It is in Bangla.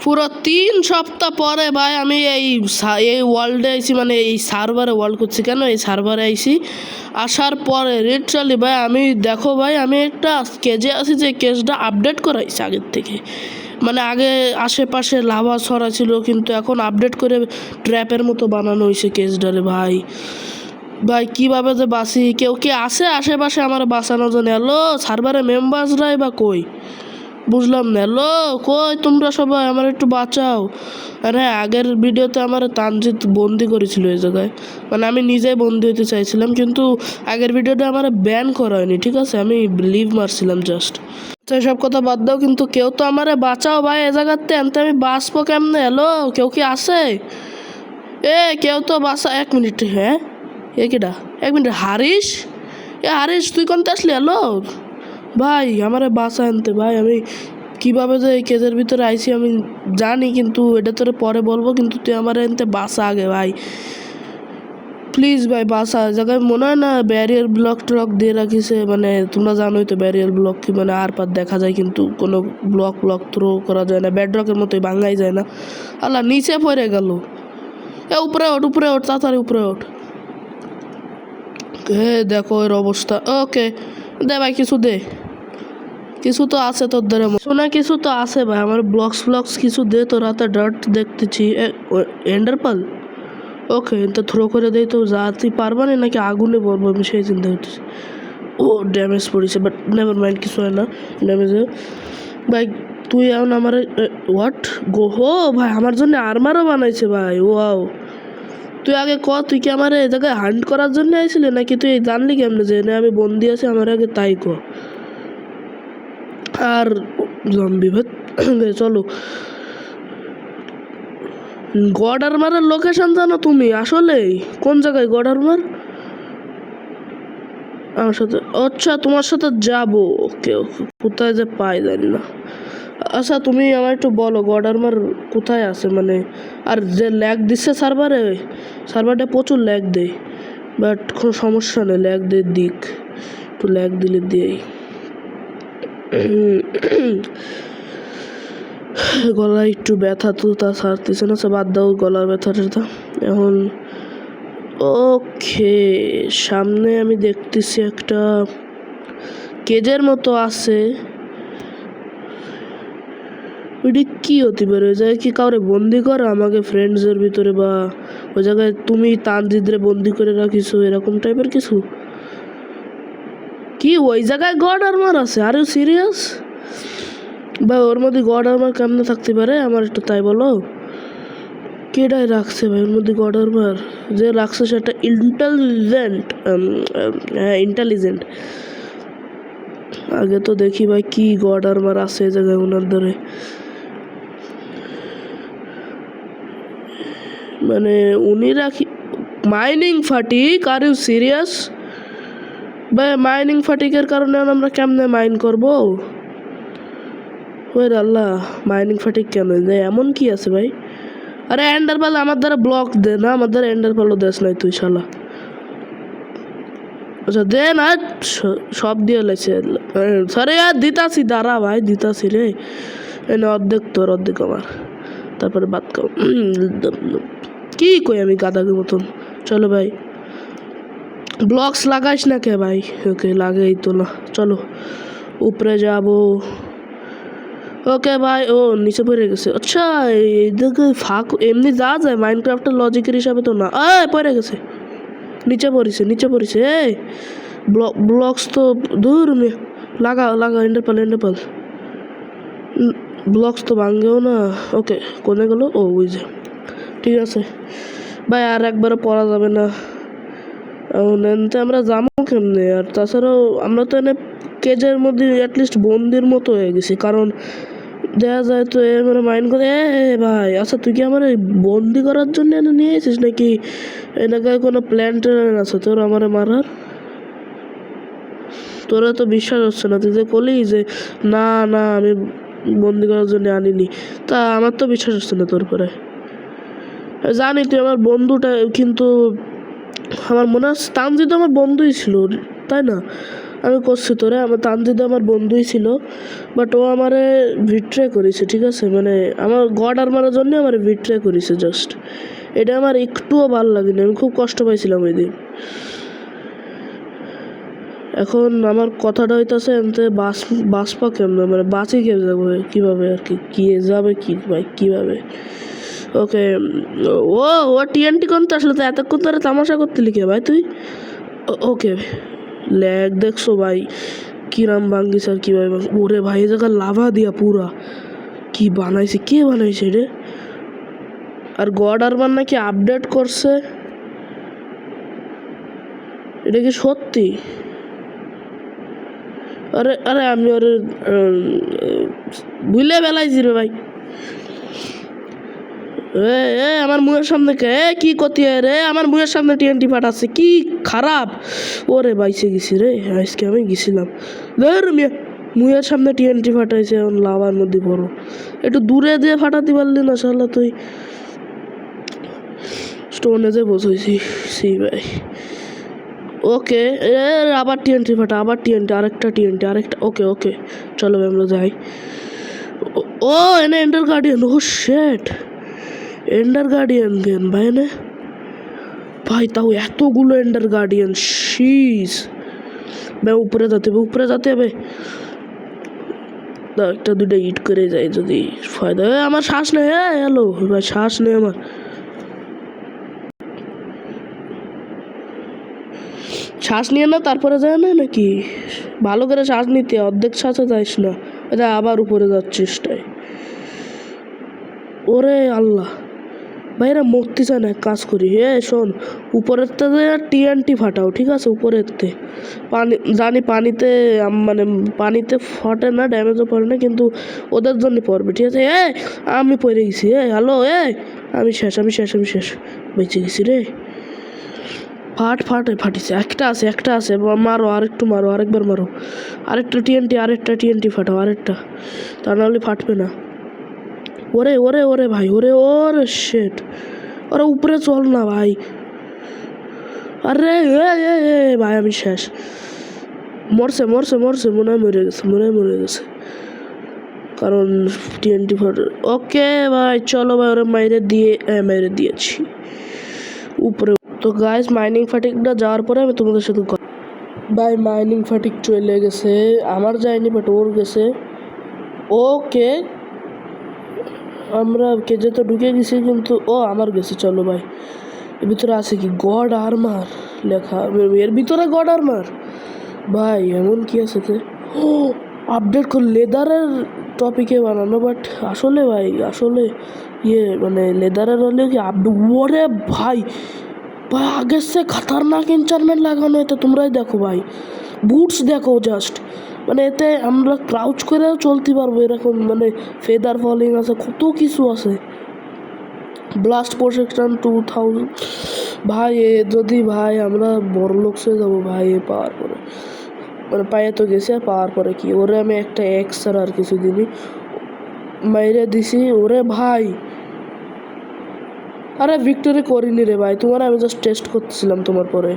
পুরো 3 সপ্তাহ পরে ভাই আমি এই ওয়ার্ল্ডে আইছি, মানে এই সার্ভারে ওয়ার্ল্ড করছি কেন, এই সার্ভারে আইছি। আসার পরে লিটারালি ভাই আমি দেখো ভাই আমি একটা কেজে আছি যে কেজটা আপডেট করাইছি আগের থেকে। মানে আগে আশেপাশে লাভা ছড়া ছিল, কিন্তু এখন আপডেট করে ট্র্যাপের মতো বানানো হয়েছে কেজটারে। ভাই ভাই কীভাবে যে বাঁচি, কেউ কি আসে আশেপাশে আমার বাঁচানোর জন্য? হ্যালো সার্ভারে মেম্বার্সরাই বা কই, বুঝলাম না। হ্যালো কই তোমরা সবাই, আমার একটু বাঁচাও। আর হ্যাঁ, আগের ভিডিওতে আমার তানজিৎ বন্দি করেছিল এই জায়গায়, মানে আমি নিজেই বন্দি হতে চাইছিলাম, কিন্তু আগের ভিডিওটা আমার ব্যান করা হয়নি, ঠিক আছে? আমি লিভ মারছিলাম জাস্ট। তো এসব কথা বাদ দাও, কিন্তু কেউ তো আমারে বাঁচাও ভাই এ জায়গাতে, আনতে আমি বাঁচবো কেমনে? হ্যালো কেউ কি আসে? কেউ তো বাঁচা। 1 মিনিট, হ্যাঁ কেডা? 1 মিনিট, হারিস? হারিস তুই কোনটা আসলি? হ্যালো ভাই আমারে বাঁচা আনতে। ভাই আমি কীভাবে যে এই কেজের ভিতরে আইছি আমি জানি, কিন্তু এটা তোরে পরে বলবো, কিন্তু তুই আমার এনতে বাঁচা আগে ভাই, প্লিজ ভাই বাঁচা। জায়গায় মনে হয় না ব্যারিয়ার ব্লক ট্লক দিয়ে রাখিছে, মানে তোমরা জানোই তো ব্যারিয়ার ব্লক কি, মানে আর পার দেখা যায় কিন্তু কোনো ব্লক থ্রো করা যায় না, ব্যাডরকের মতোই ভাঙাই যায় না। আল্লাহ নিচে পড়ে গেল। উপরে ওঠ তাড়াতাড়ি উপরে ওঠ। দেখো এর অবস্থা। ওকে দে ভাই, কিছু দে, কিছু তো আছে তোর দ্বারা শোনা, কিছু তো আছে ভাই আমার। ব্লকস কিছু দে, তোর হাতে ডার্ট দেখতেছি। এন্ডারপাল ওকে, তো থ্রো করে দেই তো যা, তুই পারবা না নাকি আগুনে বলবো, আমি সেই চিন্তা করতেছি। ও ড্যামেজ পড়েছে, বাট নেভার মাইন্ড, কিছু হয় না ড্যামেজ। ভাই তুই এখন আমার হোয়াট গো হো ভাই, আমার জন্য আর্মারও বানাইছে ভাই। ওয়াও, তুই আগে ক, তুই কি আমার এই জায়গায় হান্ট করার জন্য আইছিলি, নাকি তুই জানলি কেমনে যে না আমি বন্দি আছি? আমার আগে তাই ক। আর জম্বি ভাই চলো। গড আর্মারের লোকেশন জানো তুমি আসলে? কোন জায়গায় গড আর্মার? আমার সাথে, আচ্ছা তোমার সাথে যাবো। ওকে ওকে, কোথায় যে পাই জানি না। আচ্ছা তুমি আমার একটু বলো গড আর্মার কোথায় আছে, মানে আর যে ল্যাগ দিচ্ছে সার্ভারটা প্রচুর ল্যাগ দেয়, বাট কোনো সমস্যা নেই, ল্যাগ দিয়ে দিক, একটু ল্যাগ দিলে দিয়েই। গলায় একটু ব্যথা তো তা সারতেছে না, বাদ দাও গলার ব্যথাটা এখন। ওকে সামনে আমি দেখতেছি একটা কেজের মতো আছে, ওইটি কি হতে পারে? ওই জায়গায় কি কাউরে বন্দি করা আমাকে ফ্রেন্ডসের ভিতরে, বা ওই জায়গায় তুমি তানজিদরে বন্দি করে রাখিছো এরকম টাইপের কিছু? কি ওই জায়গায় গড আর্মার আছে? Are you serious? বা ওর মধ্যে গড আর্মার কেমনে থাকতে পারে আমার একটু তাই বলো। কেডাই রাখছে ভাই ওর মধ্যে গড আর্মার? যে রাখছে সেটা ইন্টেলিজেন্ট। আগে তো দেখি ভাই কি গড আর্মার আছে এই জায়গায় ওনার ধরে, মানে উনি রাখি মাইনিং ফাটিক। আর ইউ সিরিয়াস ভাই? মাইনিং ফাটিকের কারণে আমরা কেমনে মাইন করবো? ওই আল্লাহ, মাইনিং ফাটিক কেন? এমন কি আছে ভাই? আরে এন্ডারপাল আমার দ্বারা ব্লক দে না, আমার দ্বারা এন্ডারপালও দেশ নাই তুই শালা। আচ্ছা দে না, সব দিয়ে লাইছে। সরে আর দিতাছি, দাঁড়া ভাই দিতাছি রে। এনে অর্ধেক তোর অর্ধেক আমার, তারপরে বাদ খাও। কি কই আমি গাদাকে মতন? চলো ভাই, ব্লকস লাগাইস না কে ভাই? ওকে লাগেই তো না, চলো উপরে যাবো। ওকে ভাই, ও নিচে পড়ে গেছে। আচ্ছা এইদিকে ফাঁক এমনি যা যায় মাইনক্রাফটের লজিকের হিসাবে তো না। পড়ে গেছে, নিচে পড়েছে। ব্লকস তো দূর লাগা এন্ডারপাল ব্লকস তো ভাঙ্গেও না। ওকে কোনে গেলো? ও ওই যে, ঠিক আছে ভাই, আর একবারও পড়া যাবে না। এনতে আমরা যাবো কেমনে? আর তাছাড়াও আমরা তো এনে কেজের মধ্যে অ্যাটলিস্ট বন্দির মতো হয়ে গেছি, কারণ দেখা যায় তো মানে মাইন্ড করে ভাই। আচ্ছা তুই কি আমার বন্দি করার জন্য এনে নিয়ে এসেছিস, নাকি এলাকায় কোনো প্ল্যান ট্যান আছে তোর আমার মারার? তোরা তো বিশ্বাস হচ্ছে না, তুই যে বলি যে না না আমি বন্দি করার জন্য আনিনি, তা আমার তো বিশ্বাস হচ্ছে না তোর পরে। জানি তুই আমার বন্ধুটা, কিন্তু আমার মনে হচ্ছে তানজিৎ আমার বন্ধুই ছিল, তাই না? আমি করছি তোরে, আমার তানজিদ আমার বন্ধুই ছিল, বাট ও আমারে ভিট্রে করেছে, ঠিক আছে, মানে আমার গড আর্মারের জন্য আমার ভিট্রে করেছে জাস্ট। এটা আমার একটুও ভালো লাগেনি, আমি খুব কষ্ট পাইছিলাম ওই দিন। এখন আমার কথাটা হইতেছে এমতে বাসপা কেমন, মানে বাঁচি কে যাবে কীভাবে আর কি, যাবে কি ভাই কীভাবে? ওকে, ও ও টিএনটি করতে আসলে তো এতক্ষণ ধরে তামাশা করতে লিখে ভাই তুই। ওকে, ল্যাগ দেখছো ভাই কিরাম ভাঙ্গিস আর কীভাবে ওরে ভাই, এই জায়গায় লাভা দিয়া পুরা কি বানাইছে, কে বানাইছে রে? আর গড আরবার নাকি আপডেট করছে, এটা কি সত্যি? আরে আরে আমি ওরে ভুলে বেলাইছি রে ভাই। এ আমার মুখের সামনে কে কি করতে রে? আমার মুখের সামনে টিএনটি ফাটাচ্ছে, কি খারাপ। ওরে বাইসে গেছি রে, আজকে আমি গেছিলাম মিয়া, মুখের সামনে টিএনটি ফাটাইছে, এখন লাভার মধ্যে পড়ো। একটু দূরে দিয়ে ফাটাতে পারলি না শালা তুই? স্টোনে যে বসেছি সি ভাই। ওকে, আবার টিএনটি ফাটা, আবার টিএনটি, আরেকটা। ওকে ওকে, চলো ভাই আমরা যাই। ও এনে এন্ডার গার্ডিয়ান, ও শেট, এন্ডার গার্ডিয়ান গেন ভাই না ভাই, তাও এতগুলো এন্ডার গার্ডিয়ান, শিস ভাই। উপরে যেতে হবে, একটা দুটো ইট করে যাই যদি ফায়দা। আমার শ্বাস নেই, হ্যালো ভাই, শ্বাস নেই আমার। শ্বাস নিয়ে না তারপরে যায় না নাকি? ভালো করে শ্বাস নিতে, অর্ধেক শ্বাসে যাইস না, এটা আবার উপরে যাচ্ছিস তাই। ওরে আল্লাহ ভাইরা মরতে চায় না, এক কাজ করি, শোন, উপরের থেকে টিএনটি ফাটাও, ঠিক আছে, উপরের থেকে পানি জানি পানিতে মানে পানিতে ফটে না, ড্যামেজও পড়ে না, কিন্তু ওদের জন্য পড়বে, ঠিক আছে। আমি পড়ে গেছি, হ্যালো, আমি শেষ বেঁচে গেছি রে। ফাটিছে, একটা আছে, মারো, আরেকবার মারো, আরেকটা টিএনটি ফাটাও, আরেকটা, তা নাহলে ফাটবে না। ওরে ভাই, ওরে শেট, ওরে উপরে চল না ভাই। আরে ভাই আমি শেষ, মরছে, মনে হয় মরে গেছে, কারণ টিএনটি ফাটে। ওকে ভাই চলো ভাই, ওরা মেরে দিয়েছি উপরে। তো গাইস মাইনিং ফাটিকটা যাওয়ার পরে আমি তোমাদের সাথে ভাই, মাইনিং ফাটিক চলে গেছে, আমার যায়নি বাট ওর গেছে। ওকে, আমরা কেজে তো ঢুকে গেছি, কিন্তু আমার গেছে। চলো ভাই, এর ভিতরে আছে কি গড আর্মার লেখা, এর ভিতরে গড আর্মার ভাই, এমন কি আছে তে? আপডেট করে লেদারের টপিকে বানানো, বাট আসলে ভাই মানে লেদারের হলে কি আপডেট? ওরে ভাই আগের সে খতরনাক এনচারমেন্ট লাগানো, এতে তোমরাই দেখো ভাই, বুটস দেখো জাস্ট, মানে এতে আমরা ক্রাউচ করেও চলতে পারবো এরকম, মানে ফেদার ফলিং আছে, কত কিছু আছে। ব্লাস্ট প্রোটেকশন 2000 ভাই, যদি ভাই আমরা বড় লোক হয়ে যাবো ভাই পাওয়ার পরে, মানে পায়ে তো গেছে, পাওয়ার পরে কি ওরে আমি একটা এক্সট্রা আর কিছু দিনই মাইরে দিছি। ওরে ভাই, আরে ভিক্টোরি করিনি রে ভাই, তোমার আমি জাস্ট টেস্ট করতেছিলাম তোমার পরে।